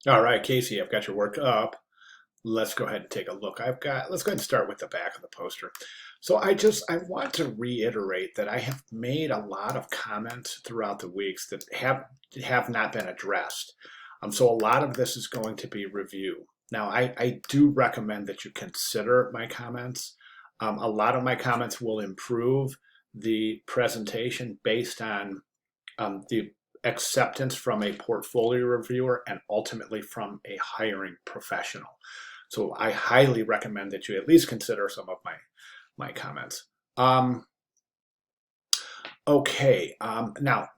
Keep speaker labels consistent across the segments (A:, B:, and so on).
A: All right, Casey, I've got your work up. Let's go ahead and take a look. Let's go ahead and start with the back of the poster. So I want to reiterate that I have made a lot of comments throughout the weeks that have not been addressed. So a lot of this is going to be review. Now, I do recommend that you consider my comments. A lot of my comments will improve the presentation based on the acceptance from a portfolio reviewer and ultimately from a hiring professional. So I highly recommend that you at least consider some of my comments. Now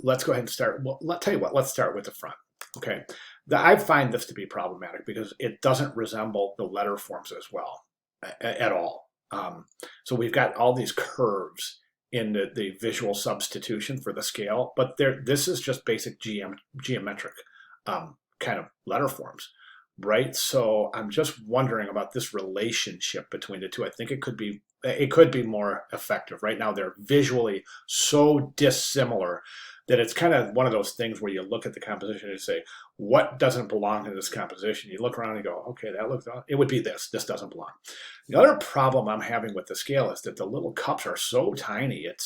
A: let's go ahead and start. Well, let's tell you what. Let's start with the front. Okay, I find this to be problematic because it doesn't resemble the letter forms as well at all. So we've got all these curves in the visual substitution for the scale, but this is just basic geometric kind of letter forms, right? So I'm just wondering about this relationship between the two. I think it could be more effective. Right now they're visually so dissimilar that it's kind of one of those things where you look at the composition and say, what doesn't belong in this composition? You look around and go, okay, it would be this. This doesn't belong. The other problem I'm having with the scale is that the little cups are so tiny. It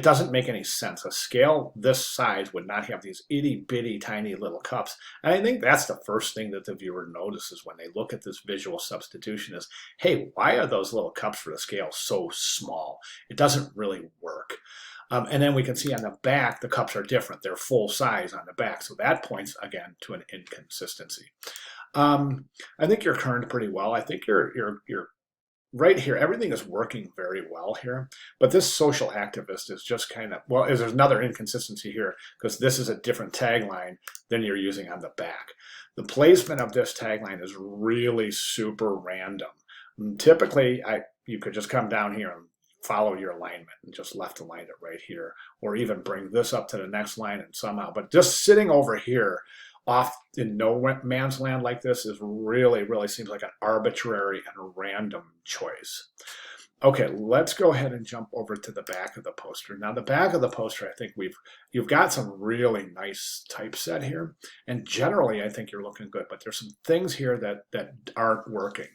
A: doesn't make any sense. A scale this size would not have these itty bitty tiny little cups. And I think that's the first thing that the viewer notices when they look at this visual substitution is, hey, why are those little cups for the scale so small? It doesn't really work. And then we can see on the back, the cups are different. They're full size on the back. So that points, again, to an inconsistency. I think you're kerned pretty well. I think you're right here. Everything is working very well here. But this social activist is just kind of, well, there's another inconsistency here because this is a different tagline than you're using on the back. The placement of this tagline is really super random. Typically, you could just come down here and follow your alignment and just left align it right here, or even bring this up to the next line and somehow, but just sitting over here off in no man's land like this is really seems like an arbitrary and random choice. Okay, let's go ahead and jump over to the back of the poster. Now the back of the poster, I think you've got some really nice typeset here, and generally I think you're looking good, but there's some things here that aren't working.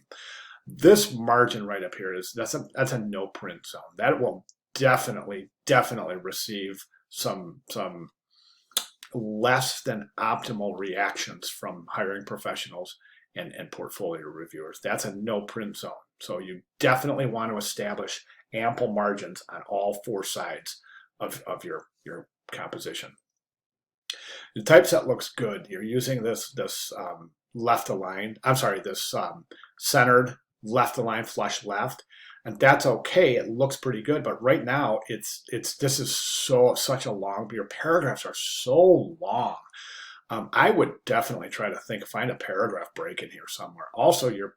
A: This margin right up here that's a no print zone. That will definitely receive some less than optimal reactions from hiring professionals and portfolio reviewers. That's a no print zone. So you definitely want to establish ample margins on all four sides of your composition. The typeset looks good. You're using this left aligned. I'm sorry, this centered left align flush left, and that's okay. It looks pretty good, but right now this is such a long. Your paragraphs are so long. I would definitely try to find a paragraph break in here somewhere. Also, you're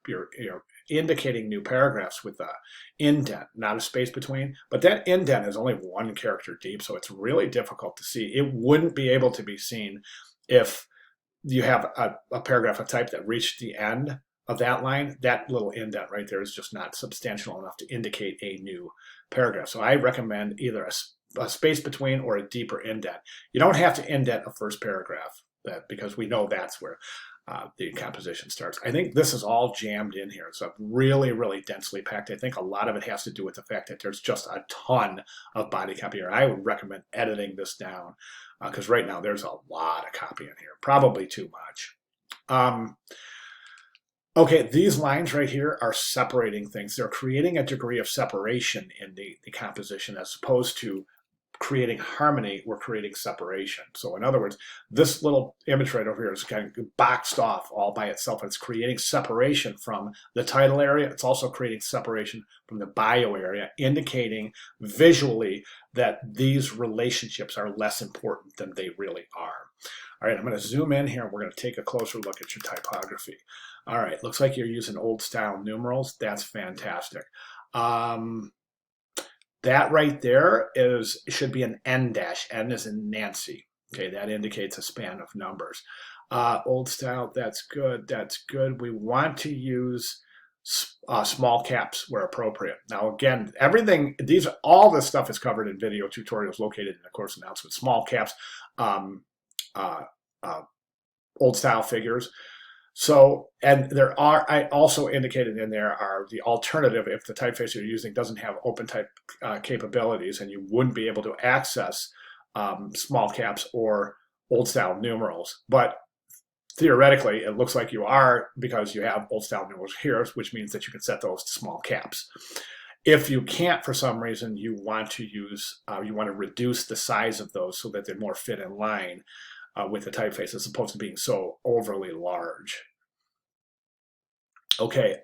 A: indicating new paragraphs with a indent, not a space between, but that indent is only one character deep, so it's really difficult to see. It wouldn't be able to be seen if you have a paragraph of type that reached the end of that line. That little indent right there is just not substantial enough to indicate a new paragraph. So I recommend either a space between or a deeper indent. You don't have to indent a first paragraph because we know that's where the composition starts. I think this is all jammed in here. It's really densely packed. I think a lot of it has to do with the fact that there's just a ton of body copy here. I would recommend editing this down because right now there's a lot of copy in here, probably too much. Okay, these lines right here are separating things. They're creating a degree of separation in the composition as opposed to creating harmony. We're creating separation. So in other words, this little image right over here is kind of boxed off all by itself. It's creating separation from the title area. It's also creating separation from the bio area, indicating visually that these relationships are less important than they really are. All right, I'm going to zoom in here. We're going to take a closer look at your typography. All right, looks like you're using old style numerals. That's fantastic. That right there should be an N dash. N is in Nancy. Okay, that indicates a span of numbers. Old style, that's good. That's good. We want to use small caps where appropriate. Now, again, all this stuff is covered in video tutorials located in the course announcement. Small caps, old style figures. So, and there are, I also indicated in there are the alternative if the typeface you're using doesn't have open type capabilities and you wouldn't be able to access small caps or old style numerals. But theoretically, it looks like you are because you have old style numerals here, which means that you can set those to small caps. If you can't, for some reason, you want to use, you want to reduce the size of those so that they more fit in line with the typeface as opposed to being so overly large. Okay.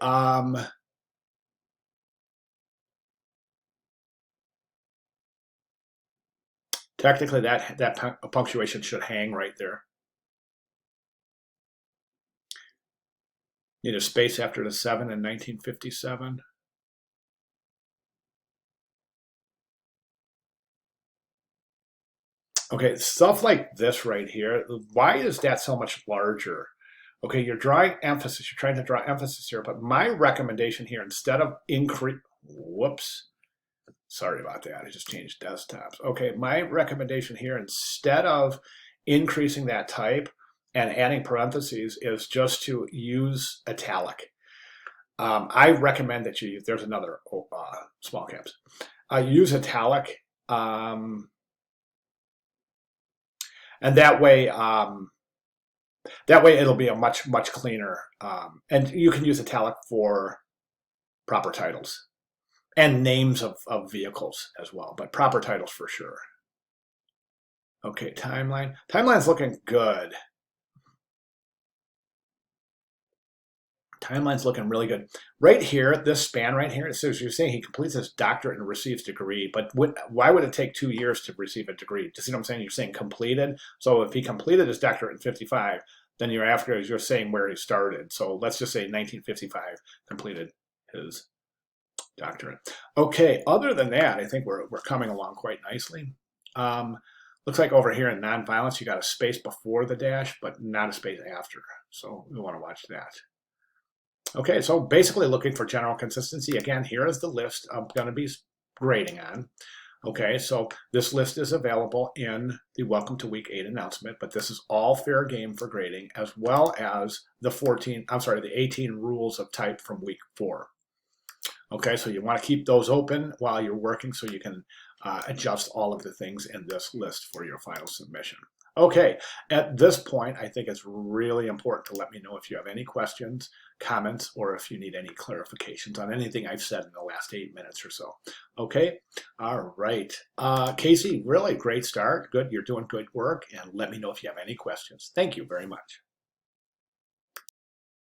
A: Technically, that punctuation should hang right there. Need a space after the 7 in 1957. Okay, stuff like this right here. Why is that so much larger? Okay, you're drawing emphasis. You're trying to draw emphasis here, but my recommendation here, instead of increase, whoops, sorry about that. I just changed desktops. Okay, my recommendation here, instead of increasing that type and adding parentheses, is just to use italic. I recommend that you use, there's another small caps. Use italic, and that way it'll be a much cleaner. And you can use italic for proper titles and names of vehicles as well, but proper titles for sure. Okay, timeline. Timeline's looking good. Timeline's looking really good. Right here, this span right here, it says you're saying he completes his doctorate and receives degree, but why would it take 2 years to receive a degree? Do you see what I'm saying? You're saying completed. So if he completed his doctorate in 55, then you're saying where he started. So let's just say 1955 completed his doctorate. Okay, other than that, I think we're coming along quite nicely. Looks like over here in nonviolence, you got a space before the dash, but not a space after. So we want to watch that. Okay, so basically looking for general consistency. Again, here is the list I'm going to be grading on. Okay, so this list is available in the Welcome to Week 8 announcement, but this is all fair game for grading, as well as the 18 rules of type from week 4. Okay, so you want to keep those open while you're working so you can adjust all of the things in this list for your final submission. Okay, at this point, I think it's really important to let me know if you have any questions, comments, or if you need any clarifications on anything I've said in the last 8 minutes or so. Okay, all right. Kasey, really great start. Good, you're doing good work, and let me know if you have any questions. Thank you very much.